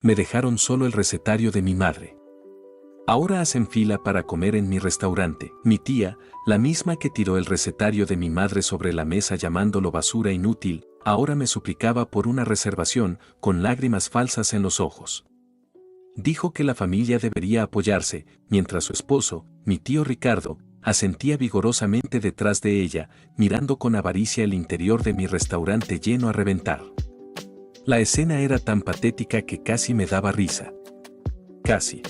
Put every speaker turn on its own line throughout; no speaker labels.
Me dejaron solo el recetario de mi madre. Ahora hacen fila para comer en mi restaurante. Mi tía, la misma que tiró el recetario de mi madre sobre la mesa llamándolo basura inútil, ahora me suplicaba por una reservación, con lágrimas falsas en los ojos. Dijo que la familia debería apoyarse, mientras su esposo, mi tío Ricardo, asentía vigorosamente detrás de ella, mirando con avaricia el interior de mi restaurante lleno a reventar. La escena era tan patética que casi me daba risa. Casi.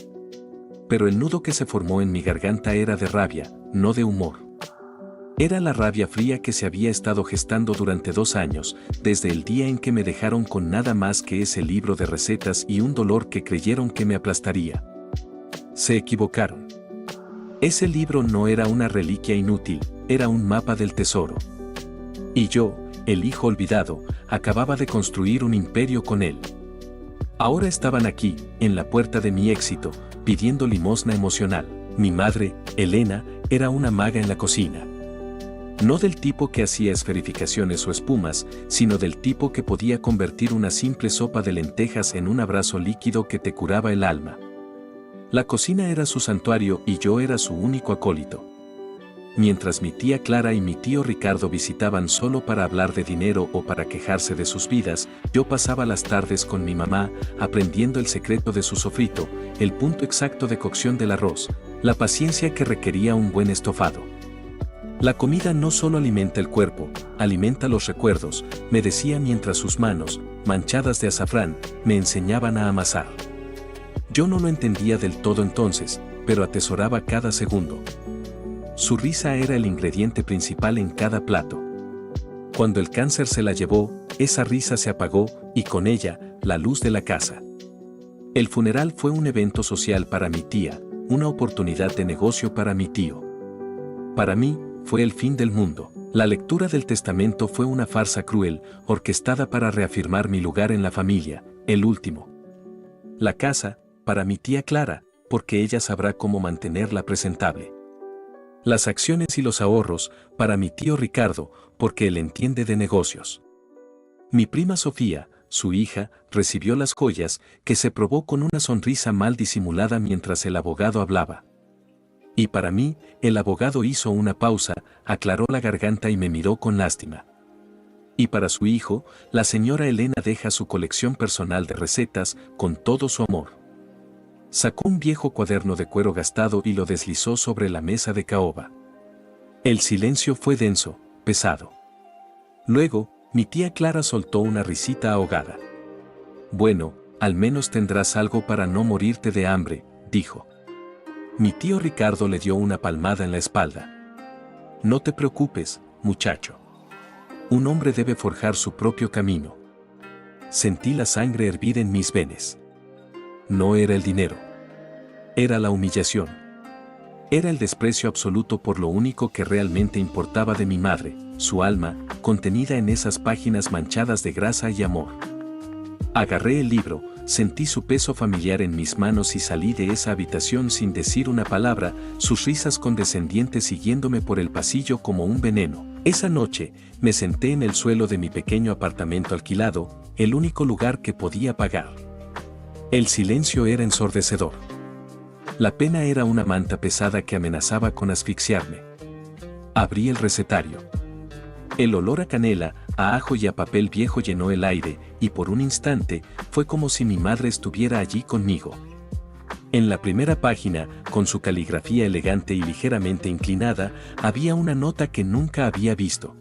Pero el nudo que se formó en mi garganta era de rabia, no de humor. Era la rabia fría que se había estado gestando durante 2 años, desde el día en que me dejaron con nada más que ese libro de recetas y un dolor que creyeron que me aplastaría. Se equivocaron. Ese libro no era una reliquia inútil, era un mapa del tesoro. Y yo, el hijo olvidado, acababa de construir un imperio con él. Ahora estaban aquí, en la puerta de mi éxito, pidiendo limosna emocional. Mi madre, Elena, era una maga en la cocina. No del tipo que hacía esferificaciones o espumas, sino del tipo que podía convertir una simple sopa de lentejas en un abrazo líquido que te curaba el alma. La cocina era su santuario y yo era su único acólito. Mientras mi tía Clara y mi tío Ricardo visitaban solo para hablar de dinero o para quejarse de sus vidas, yo pasaba las tardes con mi mamá, aprendiendo el secreto de su sofrito, el punto exacto de cocción del arroz, la paciencia que requería un buen estofado. La comida no solo alimenta el cuerpo, alimenta los recuerdos, me decía mientras sus manos, manchadas de azafrán, me enseñaban a amasar. Yo no lo entendía del todo entonces, pero atesoraba cada segundo. Su risa era el ingrediente principal en cada plato. Cuando el cáncer se la llevó, esa risa se apagó, y con ella, la luz de la casa. El funeral fue un evento social para mi tía, una oportunidad de negocio para mi tío. Para mí, fue el fin del mundo. La lectura del testamento fue una farsa cruel, orquestada para reafirmar mi lugar en la familia, el último. La casa, para mi tía Clara, porque ella sabrá cómo mantenerla presentable. Las acciones y los ahorros, para mi tío Ricardo, porque él entiende de negocios. Mi prima Sofía, su hija, recibió las joyas, que se probó con una sonrisa mal disimulada mientras el abogado hablaba. Y para mí, el abogado hizo una pausa, aclaró la garganta y me miró con lástima. Y para su hijo, la señora Elena deja su colección personal de recetas, con todo su amor. Sacó un viejo cuaderno de cuero gastado y lo deslizó sobre la mesa de caoba. El silencio fue denso, pesado. Luego, mi tía Clara soltó una risita ahogada. Bueno, al menos tendrás algo para no morirte de hambre, dijo. Mi tío Ricardo le dio una palmada en la espalda. No te preocupes, muchacho. Un hombre debe forjar su propio camino. Sentí la sangre hervir en mis venas. No era el dinero. Era la humillación. Era el desprecio absoluto por lo único que realmente importaba de mi madre, su alma, contenida en esas páginas manchadas de grasa y amor. Agarré el libro, sentí su peso familiar en mis manos y salí de esa habitación sin decir una palabra, sus risas condescendientes siguiéndome por el pasillo como un veneno. Esa noche, me senté en el suelo de mi pequeño apartamento alquilado, el único lugar que podía pagar. El silencio era ensordecedor. La pena era una manta pesada que amenazaba con asfixiarme. Abrí el recetario. El olor a canela, a ajo y a papel viejo llenó el aire, y por un instante, fue como si mi madre estuviera allí conmigo. En la primera página, con su caligrafía elegante y ligeramente inclinada, había una nota que nunca había visto.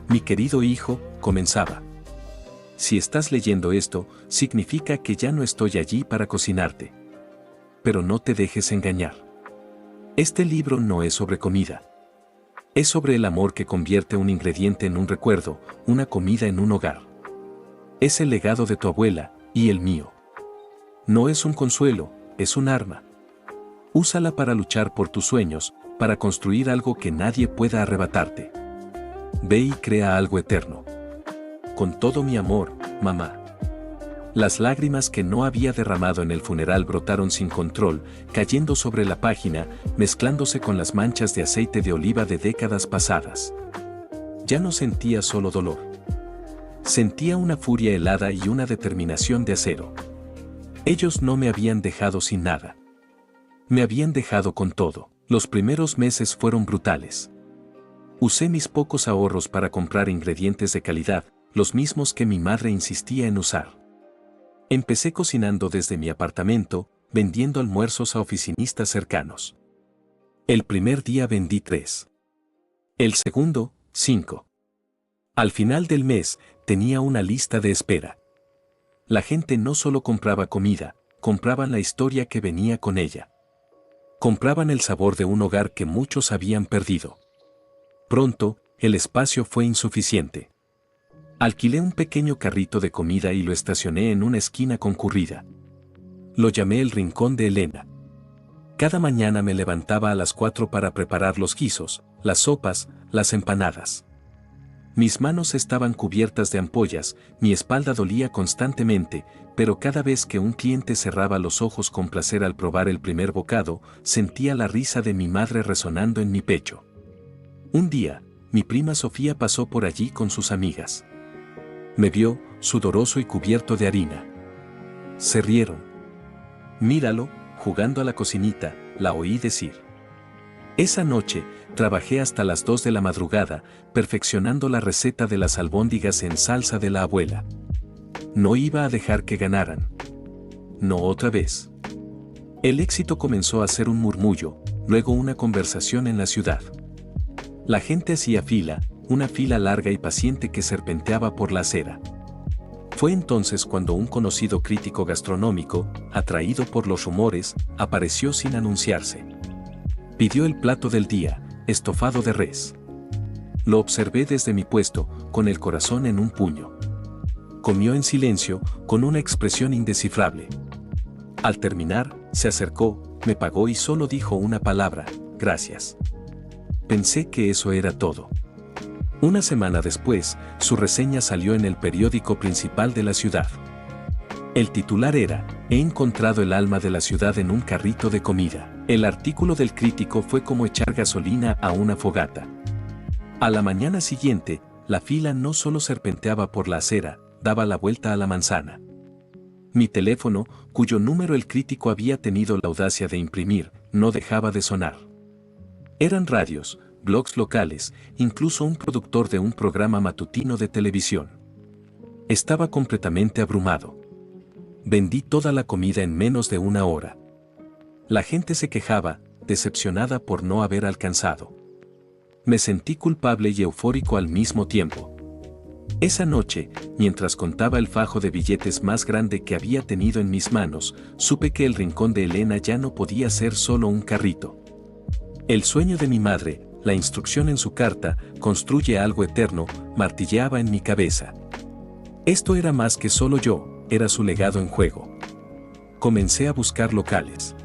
Mi querido hijo, comenzaba. Si estás leyendo esto, significa que ya no estoy allí para cocinarte. Pero no te dejes engañar. Este libro no es sobre comida. Es sobre el amor que convierte un ingrediente en un recuerdo, una comida en un hogar. Es el legado de tu abuela, y el mío. No es un consuelo, es un arma. Úsala para luchar por tus sueños, para construir algo que nadie pueda arrebatarte. Ve y crea algo eterno. Con todo mi amor, mamá. Las lágrimas que no había derramado en el funeral brotaron sin control, cayendo sobre la página, mezclándose con las manchas de aceite de oliva de décadas pasadas. Ya no sentía solo dolor. Sentía una furia helada y una determinación de acero. Ellos no me habían dejado sin nada. Me habían dejado con todo. Los primeros meses fueron brutales. Usé mis pocos ahorros para comprar ingredientes de calidad, los mismos que mi madre insistía en usar. Empecé cocinando desde mi apartamento, vendiendo almuerzos a oficinistas cercanos. El primer día vendí 3. El segundo, 5. Al final del mes, tenía una lista de espera. La gente no solo compraba comida, compraban la historia que venía con ella. Compraban el sabor de un hogar que muchos habían perdido. Pronto, el espacio fue insuficiente. Alquilé un pequeño carrito de comida y lo estacioné en una esquina concurrida. Lo llamé el Rincón de Elena. Cada mañana me levantaba a las 4 para preparar los guisos, las sopas, las empanadas. Mis manos estaban cubiertas de ampollas, mi espalda dolía constantemente, pero cada vez que un cliente cerraba los ojos con placer al probar el primer bocado, sentía la risa de mi madre resonando en mi pecho. Un día, mi prima Sofía pasó por allí con sus amigas. Me vio, sudoroso y cubierto de harina. Se rieron. Míralo, jugando a la cocinita, la oí decir. Esa noche, trabajé hasta las 2 de la madrugada, perfeccionando la receta de las albóndigas en salsa de la abuela. No iba a dejar que ganaran. No otra vez. El éxito comenzó a ser un murmullo, luego una conversación en la ciudad. La gente hacía fila, una fila larga y paciente que serpenteaba por la acera. Fue entonces cuando un conocido crítico gastronómico, atraído por los rumores, apareció sin anunciarse. Pidió el plato del día, estofado de res. Lo observé desde mi puesto, con el corazón en un puño. Comió en silencio, con una expresión indescifrable. Al terminar, se acercó, me pagó y solo dijo una palabra, gracias. Pensé que eso era todo. Una semana después, su reseña salió en el periódico principal de la ciudad. El titular era, he encontrado el alma de la ciudad en un carrito de comida. El artículo del crítico fue como echar gasolina a una fogata. A la mañana siguiente, la fila no solo serpenteaba por la acera, daba la vuelta a la manzana. Mi teléfono, cuyo número el crítico había tenido la audacia de imprimir, no dejaba de sonar. Eran radios, blogs locales, incluso un productor de un programa matutino de televisión. Estaba completamente abrumado. Vendí toda la comida en menos de una hora. La gente se quejaba, decepcionada por no haber alcanzado. Me sentí culpable y eufórico al mismo tiempo. Esa noche, mientras contaba el fajo de billetes más grande que había tenido en mis manos, supe que el Rincón de Elena ya no podía ser solo un carrito. El sueño de mi madre, la instrucción en su carta, construye algo eterno, martilleaba en mi cabeza. Esto era más que solo yo, era su legado en juego. Comencé a buscar locales.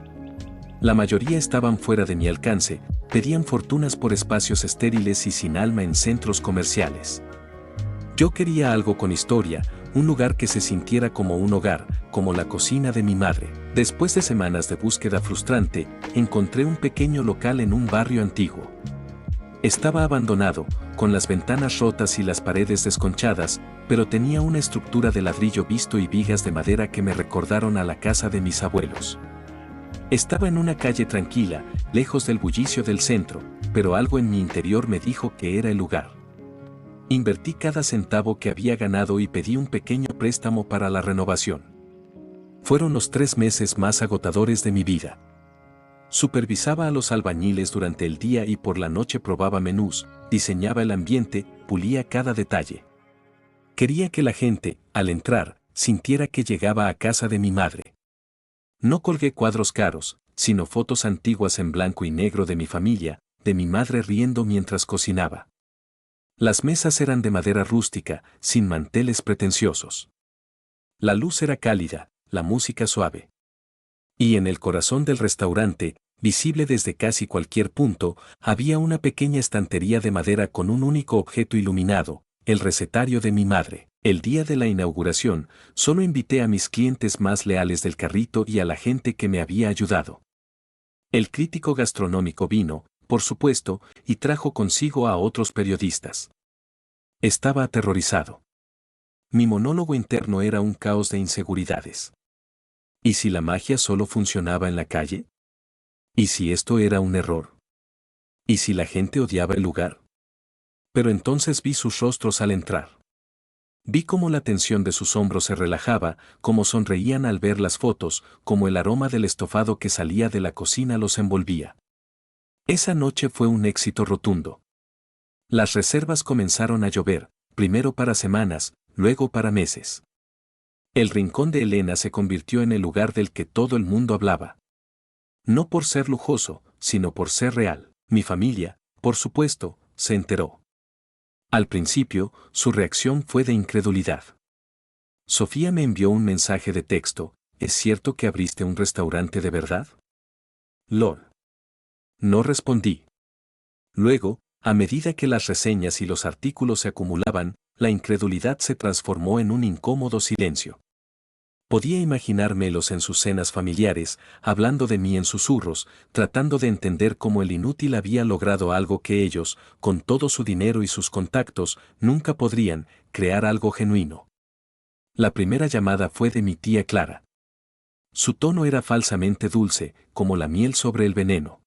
La mayoría estaban fuera de mi alcance, pedían fortunas por espacios estériles y sin alma en centros comerciales. Yo quería algo con historia, un lugar que se sintiera como un hogar, como la cocina de mi madre. Después de semanas de búsqueda frustrante, encontré un pequeño local en un barrio antiguo. Estaba abandonado, con las ventanas rotas y las paredes desconchadas, pero tenía una estructura de ladrillo visto y vigas de madera que me recordaron a la casa de mis abuelos. Estaba en una calle tranquila, lejos del bullicio del centro, pero algo en mi interior me dijo que era el lugar. Invertí cada centavo que había ganado y pedí un pequeño préstamo para la renovación. Fueron los 3 meses más agotadores de mi vida. Supervisaba a los albañiles durante el día y por la noche probaba menús, diseñaba el ambiente, pulía cada detalle. Quería que la gente, al entrar, sintiera que llegaba a casa de mi madre. No colgué cuadros caros, sino fotos antiguas en blanco y negro de mi familia, de mi madre riendo mientras cocinaba. Las mesas eran de madera rústica, sin manteles pretenciosos. La luz era cálida, la música suave. Y en el corazón del restaurante, visible desde casi cualquier punto, había una pequeña estantería de madera con un único objeto iluminado, el recetario de mi madre. El día de la inauguración, solo invité a mis clientes más leales del carrito y a la gente que me había ayudado. El crítico gastronómico vino, por supuesto, y trajo consigo a otros periodistas. Estaba aterrorizado. Mi monólogo interno era un caos de inseguridades. ¿Y si la magia solo funcionaba en la calle? ¿Y si esto era un error? ¿Y si la gente odiaba el lugar? Pero entonces vi sus rostros al entrar. Vi cómo la tensión de sus hombros se relajaba, cómo sonreían al ver las fotos, cómo el aroma del estofado que salía de la cocina los envolvía. Esa noche fue un éxito rotundo. Las reservas comenzaron a llover, primero para semanas, luego para meses. El rincón de Elena se convirtió en el lugar del que todo el mundo hablaba. No por ser lujoso, sino por ser real. Mi familia, por supuesto, se enteró. Al principio, su reacción fue de incredulidad. Sofía me envió un mensaje de texto: ¿es cierto que abriste un restaurante de verdad? LOL. No respondí. Luego, a medida que las reseñas y los artículos se acumulaban, la incredulidad se transformó en un incómodo silencio. Podía imaginármelos en sus cenas familiares, hablando de mí en susurros, tratando de entender cómo el inútil había logrado algo que ellos, con todo su dinero y sus contactos, nunca podrían: crear algo genuino. La primera llamada fue de mi tía Clara. Su tono era falsamente dulce, como la miel sobre el veneno.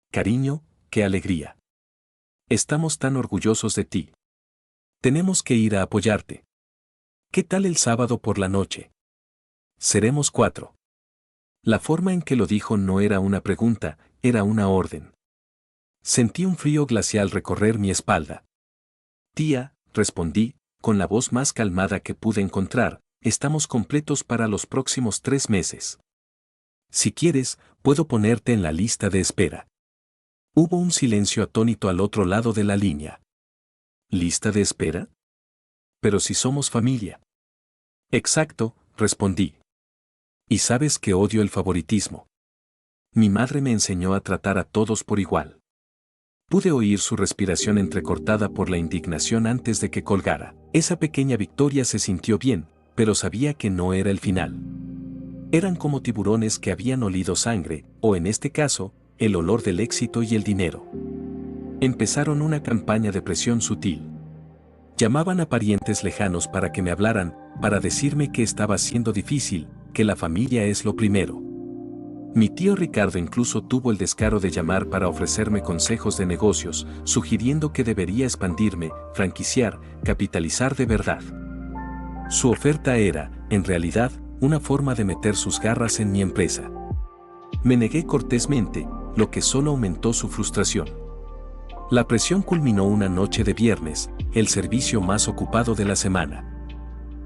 Cariño, qué alegría. Estamos tan orgullosos de ti. Tenemos que ir a apoyarte. ¿Qué tal el sábado por la noche? Seremos 4. La forma en que lo dijo no era una pregunta, era una orden. Sentí un frío glacial recorrer mi espalda. Tía, respondí, con la voz más calmada que pude encontrar, estamos completos para los próximos 3 meses. Si quieres, puedo ponerte en la lista de espera. Hubo un silencio atónito al otro lado de la línea. ¿Lista de espera? Pero si somos familia. Exacto, respondí. Y sabes que odio el favoritismo. Mi madre me enseñó a tratar a todos por igual. Pude oír su respiración entrecortada por la indignación antes de que colgara. Esa pequeña victoria se sintió bien, pero sabía que no era el final. Eran como tiburones que habían olido sangre, o en este caso, el olor del éxito y el dinero. Empezaron una campaña de presión sutil. Llamaban a parientes lejanos para que me hablaran, para decirme que estaba siendo difícil, que la familia es lo primero. Mi tío Ricardo incluso tuvo el descaro de llamar para ofrecerme consejos de negocios, sugiriendo que debería expandirme, franquiciar, capitalizar de verdad. Su oferta era, en realidad, una forma de meter sus garras en mi empresa. Me negué cortésmente, lo que solo aumentó su frustración. La presión culminó una noche de viernes, el servicio más ocupado de la semana.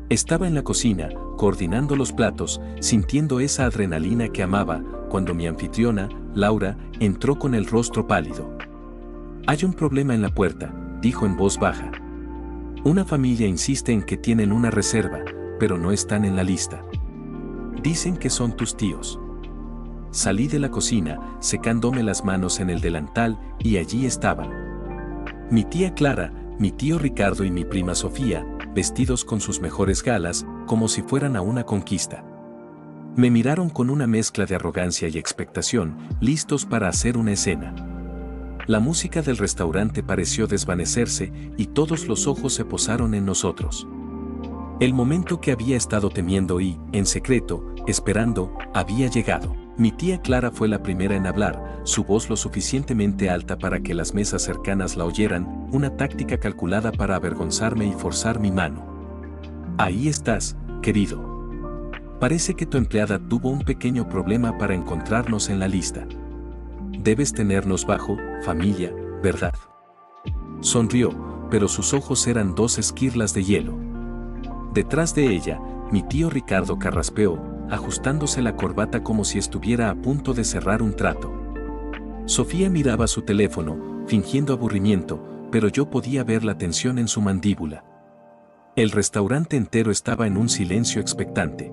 Estaba en la cocina, coordinando los platos, sintiendo esa adrenalina que amaba, cuando mi anfitriona, Laura, entró con el rostro pálido. Hay un problema en la puerta, dijo en voz baja. Una familia insiste en que tienen una reserva, pero no están en la lista. Dicen que son tus tíos. Salí de la cocina, secándome las manos en el delantal, y allí estaban. Mi tía Clara, mi tío Ricardo y mi prima Sofía, vestidos con sus mejores galas, como si fueran a una conquista. Me miraron con una mezcla de arrogancia y expectación, listos para hacer una escena. La música del restaurante pareció desvanecerse y todos los ojos se posaron en nosotros. El momento que había estado temiendo y, en secreto, esperando, había llegado. Mi tía Clara fue la primera en hablar, su voz lo suficientemente alta para que las mesas cercanas la oyeran, una táctica calculada para avergonzarme y forzar mi mano. Ahí estás, querido. Parece que tu empleada tuvo un pequeño problema para encontrarnos en la lista. Debes tenernos bajo, familia, ¿verdad? Sonrió, pero sus ojos eran 2 esquirlas de hielo. Detrás de ella, mi tío Ricardo carraspeó, ajustándose la corbata como si estuviera a punto de cerrar un trato. Sofía miraba su teléfono, fingiendo aburrimiento, pero yo podía ver la tensión en su mandíbula. El restaurante entero estaba en un silencio expectante.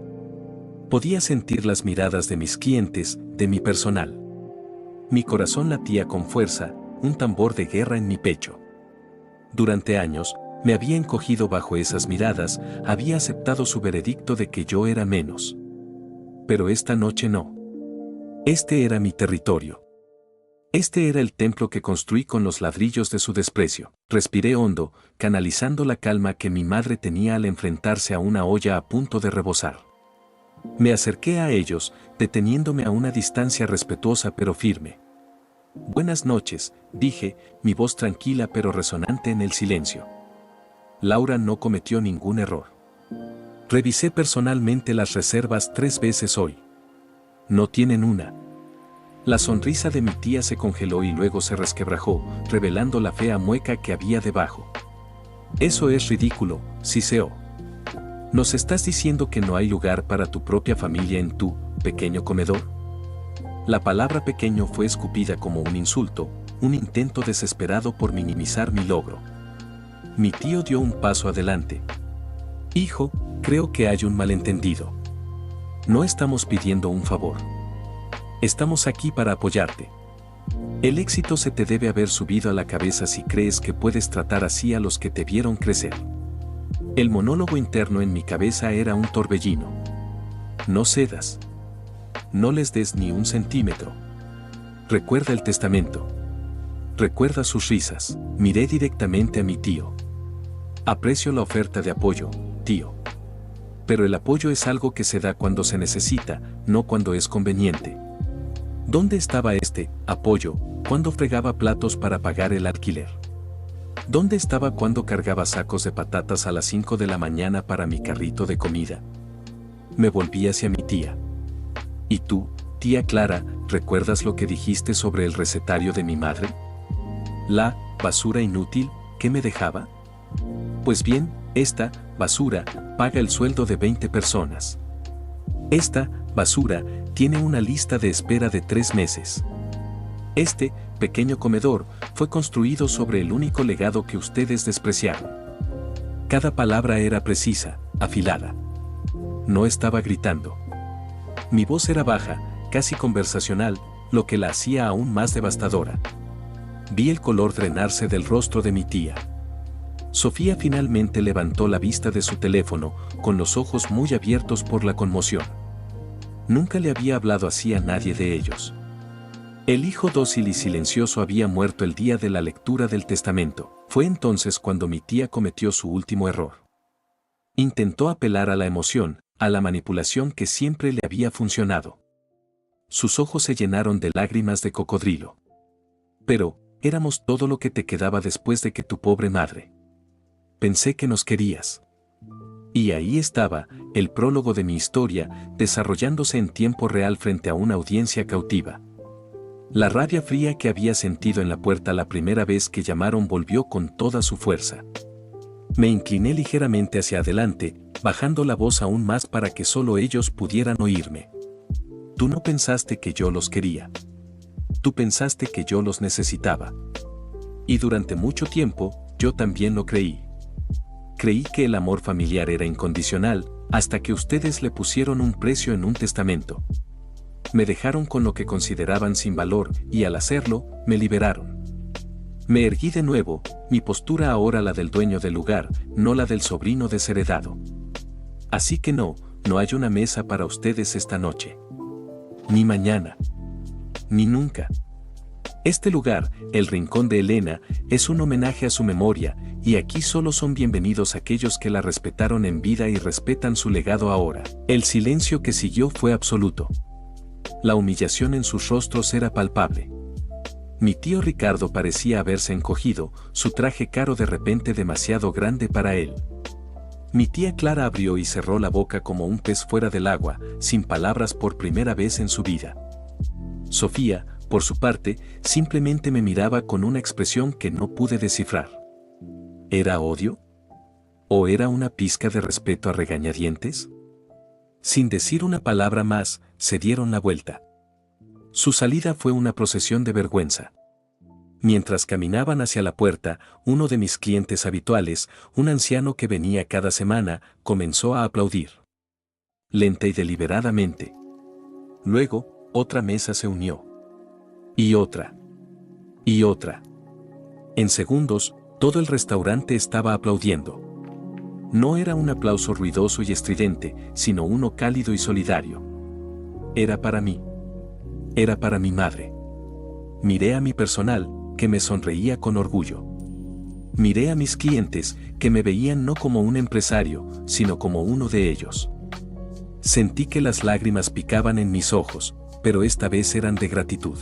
Podía sentir las miradas de mis clientes, de mi personal. Mi corazón latía con fuerza, un tambor de guerra en mi pecho. Durante años, me había encogido bajo esas miradas, había aceptado su veredicto de que yo era menos. Pero esta noche no. Este era mi territorio. Este era el templo que construí con los ladrillos de su desprecio. Respiré hondo, canalizando la calma que mi madre tenía al enfrentarse a una olla a punto de rebosar. Me acerqué a ellos, deteniéndome a una distancia respetuosa pero firme. Buenas noches, dije, mi voz tranquila pero resonante en el silencio. Laura no cometió ningún error. Revisé personalmente las reservas 3 veces hoy. No tienen una. La sonrisa de mi tía se congeló y luego se resquebrajó, revelando la fea mueca que había debajo. Eso es ridículo, siseó. ¿Nos estás diciendo que no hay lugar para tu propia familia en tu pequeño comedor? La palabra pequeño fue escupida como un insulto, un intento desesperado por minimizar mi logro. Mi tío dio un paso adelante. Hijo, creo que hay un malentendido. No estamos pidiendo un favor. Estamos aquí para apoyarte. El éxito se te debe haber subido a la cabeza si crees que puedes tratar así a los que te vieron crecer. El monólogo interno en mi cabeza era un torbellino. No cedas. No les des ni un centímetro. Recuerda el testamento. Recuerda sus risas. Miré directamente a mi tío. Aprecio la oferta de apoyo, tío. Pero el apoyo es algo que se da cuando se necesita, no cuando es conveniente. ¿Dónde estaba este apoyo cuando fregaba platos para pagar el alquiler? ¿Dónde estaba cuando cargaba sacos de patatas a las 5 de la mañana para mi carrito de comida? Me volví hacia mi tía. ¿Y tú, tía Clara, recuerdas lo que dijiste sobre el recetario de mi madre? La basura inútil que me dejaba. Pues bien, esta basura paga el sueldo de 20 personas. Esta basura tiene una lista de espera de 3 meses. Este pequeño comedor fue construido sobre el único legado que ustedes despreciaron. Cada palabra era precisa, afilada. No estaba gritando. Mi voz era baja, casi conversacional, lo que la hacía aún más devastadora. Vi el color drenarse del rostro de mi tía. Sofía finalmente levantó la vista de su teléfono, con los ojos muy abiertos por la conmoción. Nunca le había hablado así a nadie de ellos. El hijo dócil y silencioso había muerto el día de la lectura del testamento. Fue entonces cuando mi tía cometió su último error. Intentó apelar a la emoción, a la manipulación que siempre le había funcionado. Sus ojos se llenaron de lágrimas de cocodrilo. Pero, éramos todo lo que te quedaba después de que tu pobre madre. Pensé que nos querías. Y ahí estaba, el prólogo de mi historia, desarrollándose en tiempo real frente a una audiencia cautiva. La rabia fría que había sentido en la puerta la primera vez que llamaron volvió con toda su fuerza. Me incliné ligeramente hacia adelante, bajando la voz aún más para que solo ellos pudieran oírme. Tú no pensaste que yo los quería. Tú pensaste que yo los necesitaba. Y durante mucho tiempo, yo también lo creí. Creí que el amor familiar era incondicional, hasta que ustedes le pusieron un precio en un testamento. Me dejaron con lo que consideraban sin valor, y al hacerlo, me liberaron. Me erguí de nuevo, mi postura ahora la del dueño del lugar, no la del sobrino desheredado. Así que no hay una mesa para ustedes esta noche. Ni mañana. Ni nunca. Este lugar, el Rincón de Elena, es un homenaje a su memoria, y aquí solo son bienvenidos aquellos que la respetaron en vida y respetan su legado ahora. El silencio que siguió fue absoluto. La humillación en sus rostros era palpable. Mi tío Ricardo parecía haberse encogido, su traje caro de repente demasiado grande para él. Mi tía Clara abrió y cerró la boca como un pez fuera del agua, sin palabras por primera vez en su vida. Sofía, por su parte, simplemente me miraba con una expresión que no pude descifrar. ¿Era odio? ¿O era una pizca de respeto a regañadientes? Sin decir una palabra más, se dieron la vuelta. Su salida fue una procesión de vergüenza. Mientras caminaban hacia la puerta, uno de mis clientes habituales, un anciano que venía cada semana, comenzó a aplaudir. Lenta y deliberadamente. Luego, otra mesa se unió. Y otra. Y otra. En segundos, todo el restaurante estaba aplaudiendo. No era un aplauso ruidoso y estridente, sino uno cálido y solidario. Era para mí. Era para mi madre. Miré a mi personal, que me sonreía con orgullo. Miré a mis clientes, que me veían no como un empresario, sino como uno de ellos. Sentí que las lágrimas picaban en mis ojos, pero esta vez eran de gratitud.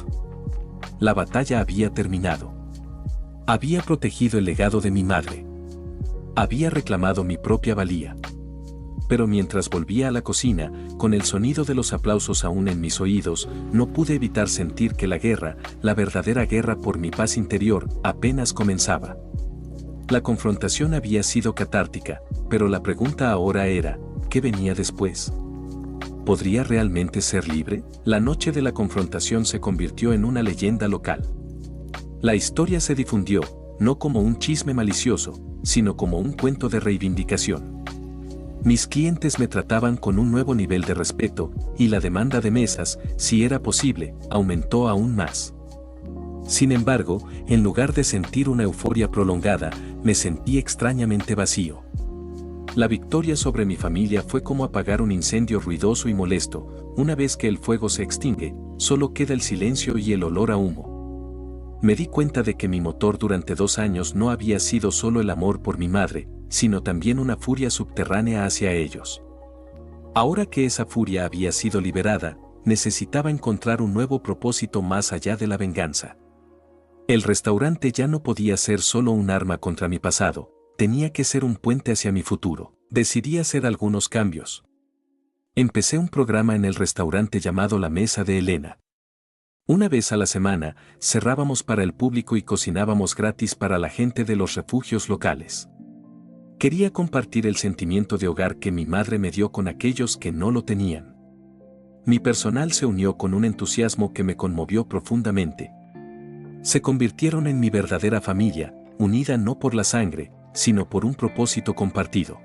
La batalla había terminado. Había protegido el legado de mi madre. Había reclamado mi propia valía. Pero mientras volvía a la cocina, con el sonido de los aplausos aún en mis oídos, no pude evitar sentir que la guerra, la verdadera guerra por mi paz interior, apenas comenzaba. La confrontación había sido catártica, pero la pregunta ahora era, ¿qué venía después? ¿Podría realmente ser libre? La noche de la confrontación se convirtió en una leyenda local. La historia se difundió, no como un chisme malicioso, sino como un cuento de reivindicación. Mis clientes me trataban con un nuevo nivel de respeto, y la demanda de mesas, si era posible, aumentó aún más. Sin embargo, en lugar de sentir una euforia prolongada, me sentí extrañamente vacío. La victoria sobre mi familia fue como apagar un incendio ruidoso y molesto. Una vez que el fuego se extingue, solo queda el silencio y el olor a humo. Me di cuenta de que mi motor durante 2 años no había sido solo el amor por mi madre, sino también una furia subterránea hacia ellos. Ahora que esa furia había sido liberada, necesitaba encontrar un nuevo propósito más allá de la venganza. El restaurante ya no podía ser solo un arma contra mi pasado, tenía que ser un puente hacia mi futuro. Decidí hacer algunos cambios. Empecé un programa en el restaurante llamado La Mesa de Elena. Una vez a la semana, cerrábamos para el público y cocinábamos gratis para la gente de los refugios locales. Quería compartir el sentimiento de hogar que mi madre me dio con aquellos que no lo tenían. Mi personal se unió con un entusiasmo que me conmovió profundamente. Se convirtieron en mi verdadera familia, unida no por la sangre, sino por un propósito compartido.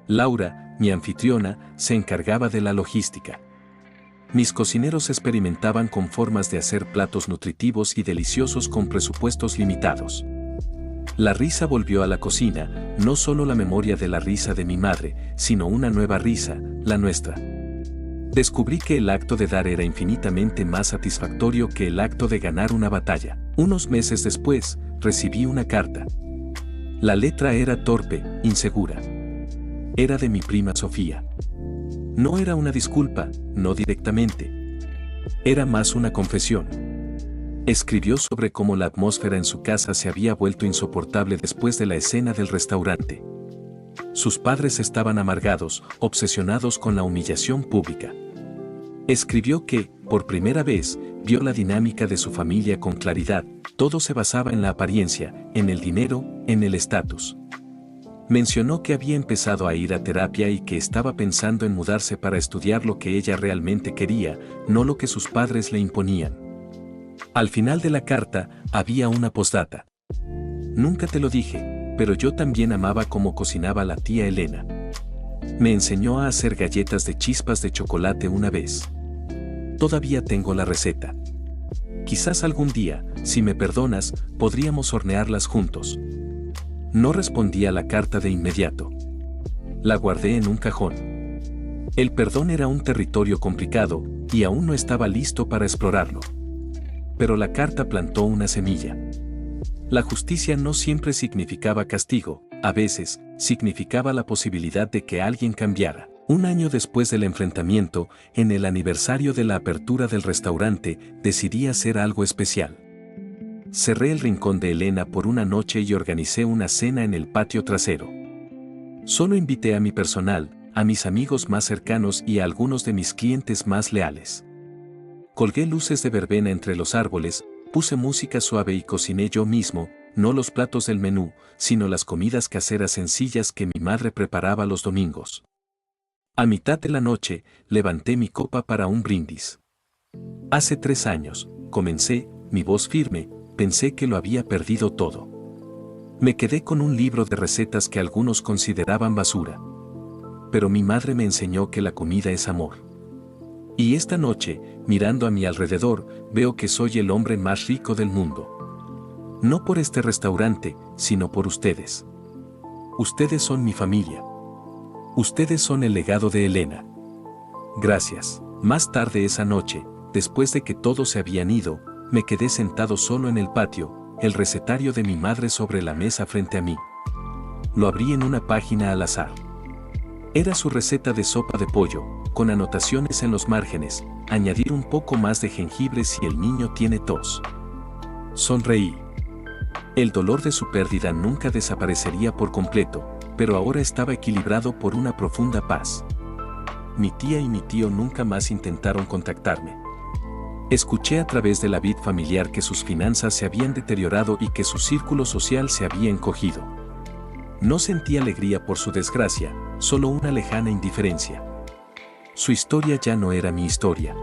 Laura, mi anfitriona, se encargaba de la logística. Mis cocineros experimentaban con formas de hacer platos nutritivos y deliciosos con presupuestos limitados. La risa volvió a la cocina, no solo la memoria de la risa de mi madre, sino una nueva risa, la nuestra. Descubrí que el acto de dar era infinitamente más satisfactorio que el acto de ganar una batalla. Unos meses después, recibí una carta. La letra era torpe, insegura. Era de mi prima Sofía. No era una disculpa, no directamente. Era más una confesión. Escribió sobre cómo la atmósfera en su casa se había vuelto insoportable después de la escena del restaurante. Sus padres estaban amargados, obsesionados con la humillación pública. Escribió que, por primera vez, vio la dinámica de su familia con claridad. Todo se basaba en la apariencia, en el dinero, en el estatus. Mencionó que había empezado a ir a terapia y que estaba pensando en mudarse para estudiar lo que ella realmente quería, no lo que sus padres le imponían. Al final de la carta, había una postdata. Nunca te lo dije, pero yo también amaba cómo cocinaba la tía Elena. Me enseñó a hacer galletas de chispas de chocolate una vez. Todavía tengo la receta. Quizás algún día, si me perdonas, podríamos hornearlas juntos. No respondí a la carta de inmediato. La guardé en un cajón. El perdón era un territorio complicado, y aún no estaba listo para explorarlo. Pero la carta plantó una semilla. La justicia no siempre significaba castigo, a veces, significaba la posibilidad de que alguien cambiara. Un año después del enfrentamiento, en el aniversario de la apertura del restaurante, decidí hacer algo especial. Cerré el rincón de Elena por una noche y organicé una cena en el patio trasero. Solo invité a mi personal, a mis amigos más cercanos y a algunos de mis clientes más leales. Colgué luces de verbena entre los árboles, puse música suave y cociné yo mismo, no los platos del menú, sino las comidas caseras sencillas que mi madre preparaba los domingos. A mitad de la noche, levanté mi copa para un brindis. Hace 3 años, comencé, mi voz firme, pensé que lo había perdido todo. Me quedé con un libro de recetas que algunos consideraban basura. Pero mi madre me enseñó que la comida es amor. Y esta noche, mirando a mi alrededor, veo que soy el hombre más rico del mundo. No por este restaurante, sino por ustedes. Ustedes son mi familia. Ustedes son el legado de Elena. Gracias. Más tarde esa noche, después de que todos se habían ido, me quedé sentado solo en el patio, el recetario de mi madre sobre la mesa frente a mí. Lo abrí en una página al azar. Era su receta de sopa de pollo, con anotaciones en los márgenes, añadir un poco más de jengibre si el niño tiene tos. Sonreí. El dolor de su pérdida nunca desaparecería por completo, pero ahora estaba equilibrado por una profunda paz. Mi tía y mi tío nunca más intentaron contactarme. Escuché a través de la vid familiar que sus finanzas se habían deteriorado y que su círculo social se había encogido. No sentí alegría por su desgracia, solo una lejana indiferencia. Su historia ya no era mi historia.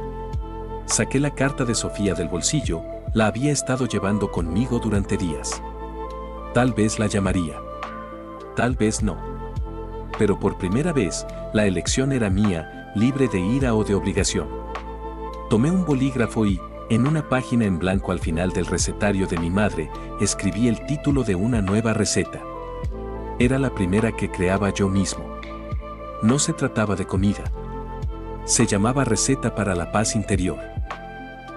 Saqué la carta de Sofía del bolsillo, la había estado llevando conmigo durante días. Tal vez la llamaría. Tal vez no. Pero por primera vez, la elección era mía, libre de ira o de obligación. Tomé un bolígrafo y, en una página en blanco al final del recetario de mi madre, escribí el título de una nueva receta. Era la primera que creaba yo mismo. No se trataba de comida. Se llamaba Receta para la Paz Interior.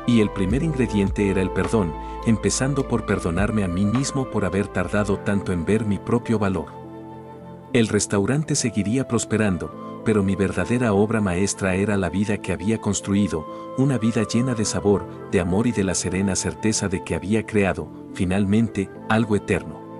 Y el primer ingrediente era el perdón, empezando por perdonarme a mí mismo por haber tardado tanto en ver mi propio valor. El restaurante seguiría prosperando, pero mi verdadera obra maestra era la vida que había construido, una vida llena de sabor, de amor y de la serena certeza de que había creado, finalmente, algo eterno.